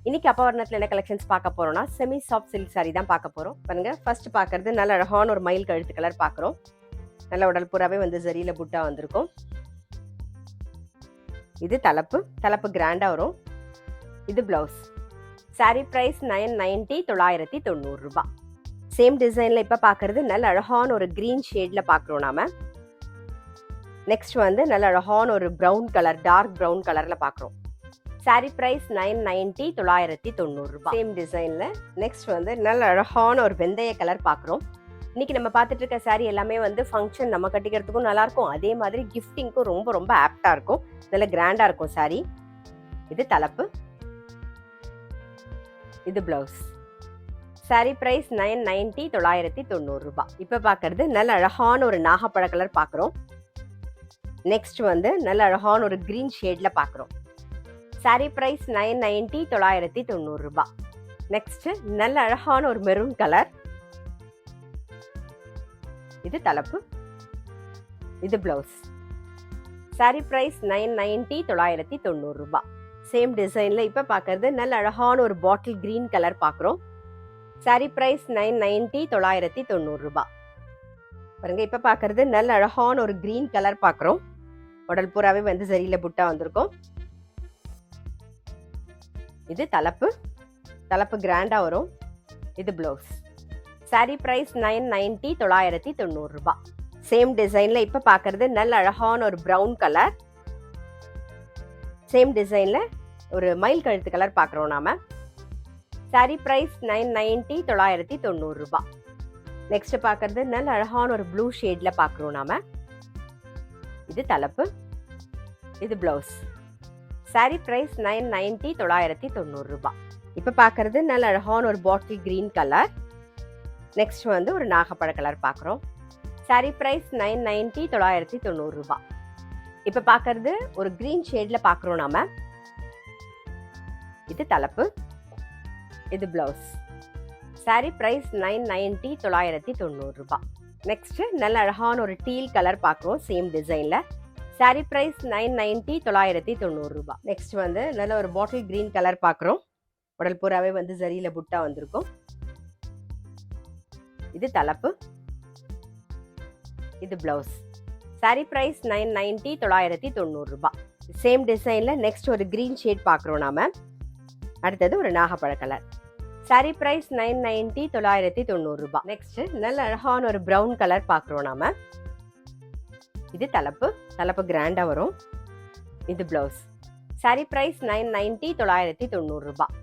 இன்னைக்கு அப்பவர்ணத்துல என்ன கலெக்ஷன்ஸ் பார்க்க போறோம்னா செமி சாஃப்ட் சில்க் சாரி தான் பார்க்க போறோம். பாருங்க, ஃபர்ஸ்ட் பார்க்கறது நல்ல அழகான ஒரு மயில் கழுத்து கலர் பார்க்குறோம். நல்ல உடல் பூராவே வந்து ஜரியில புட்டா வந்திருக்கும். இது தலைப்பு கிராண்டா வரும். இது பிளவுஸ். சாரி பிரைஸ் 990 990 ரூபாய். சேம் டிசைன்ல இப்ப பார்க்கறது நல்ல அழகான ஒரு கிரீன் ஷேட்ல பார்க்குறோம் நாம. நெக்ஸ்ட் வந்து நல்ல அழகான ஒரு ப்ரௌன் கலர், டார்க் ப்ரௌன் கலர்ல பார்க்குறோம். சாரி பிரைஸ் 990 990 ரூபாய். சேம் டிசைன்ல நெக்ஸ்ட் வந்து நல்ல அழகான ஒரு வெந்தய கலர் பார்க்குறோம். இன்னைக்கு நம்ம பார்த்துட்டு இருக்க சாரி எல்லாமே வந்து ஃபங்க்ஷன் நம்ம கட்டிக்கிறதுக்கும் நல்லா இருக்கும், அதே மாதிரி கிஃப்டிங்க்கும் ரொம்ப ரொம்ப ஆப்டா இருக்கும். நல்ல கிராண்டா இருக்கும் சாரி. இது தலைப்பு, இது பிளவுஸ். சாரி பிரைஸ் 990 990 ரூபாய். இப்ப பார்க்கறது நல்ல அழகான ஒரு நாகப்பழ கலர் பார்க்குறோம். நெக்ஸ்ட் வந்து நல்ல அழகான ஒரு கிரீன் ஷேட்ல பார்க்குறோம். சாரி பிரைஸ் 990 990 ரூபாய். நெக்ஸ்ட் நல்ல அழகான ஒரு மெரூன் கலர். இது தலைப்பு, இது பிளவுஸ். சாரி பிரைஸ் 990 990 ரூபாய். சேம் டிசைன்ல இப்ப பார்க்கறது நல்ல அழகான ஒரு பாட்டில் கிரீன் கலர் பார்க்குறோம். சாரி பிரைஸ் 990 990 ரூபாய். பாருங்க, இப்ப பார்க்கறது நல்ல அழகான ஒரு கிரீன் கலர் பார்க்குறோம். உடல் பூராவே வந்து ஜரியில புட்டா வந்திருக்கும். இது தலைப்பு கிராண்டா வரும். இது பிளவுஸ். சாரி பிரைஸ் 990 990 ரூபாய். சேம் டிசைன்ல இப்ப பார்க்கறது நல்ல அழகான ஒரு ப்ரௌன் கலர். சேம் டிசைன்ல ஒரு மயில் கழுத்து கலர் பார்க்குறோம் நாம. சாரி பிரைஸ் 990 990 ரூபாய். நெக்ஸ்ட் பார்க்கறது நல்ல அழகான ஒரு ப்ளூ ஷேட்ல பார்க்குறோம் நாம. இது தலைப்பு, இது பிளவுஸ். சாரி பிரைஸ் 990 990 ரூபாய். இப்ப பார்க்கறது நல்ல அழகான ஒரு பாட்டில் கிரீன் கலர். நெக்ஸ்ட் வந்து ஒரு நாகப்பழ கலர் பார்க்குறோம். சாரி பிரைஸ் 990 990 ரூபாய். இப்ப பார்க்கறது ஒரு கிரீன் ஷேட்ல பார்க்குறோம் நாம. இது தலைப்பு, இது பிளவுஸ். சாரி பிரைஸ் 990 990 ரூபாய். நெக்ஸ்ட் நல்ல அழகான ஒரு டீல் கலர் பார்க்குறோம் சேம் டிசைன்ல. சாரி பிரைஸ் 990 990 ரூபாய். நெக்ஸ்ட் வந்து நல்ல ஒரு பாட்டில் கிரீன் கலர் பார்க்குறோம். உடல் பூராவே வந்து ஜரியில புட்டா வந்திருக்கும். இது தலைப்பு, இது பிளவுஸ். சாரி பிரைஸ் 990 990 ரூபாய். சேம் டிசைன்ல நெக்ஸ்ட் ஒரு கிரீன் ஷேட் பார்க்குறோம் நாம. அடுத்தது ஒரு நாகப்பழ கலர். சாரி பிரைஸ் 990 990 ரூபாய். நெக்ஸ்ட் நல்ல அழகான ஒரு ப்ரௌன் கலர் பார்க்குறோம் நாம. இது தலைப்பு கிராண்டா வரும். இது பிளவுஸ். சாரி பிரைஸ் 990 990 ரூபாய்.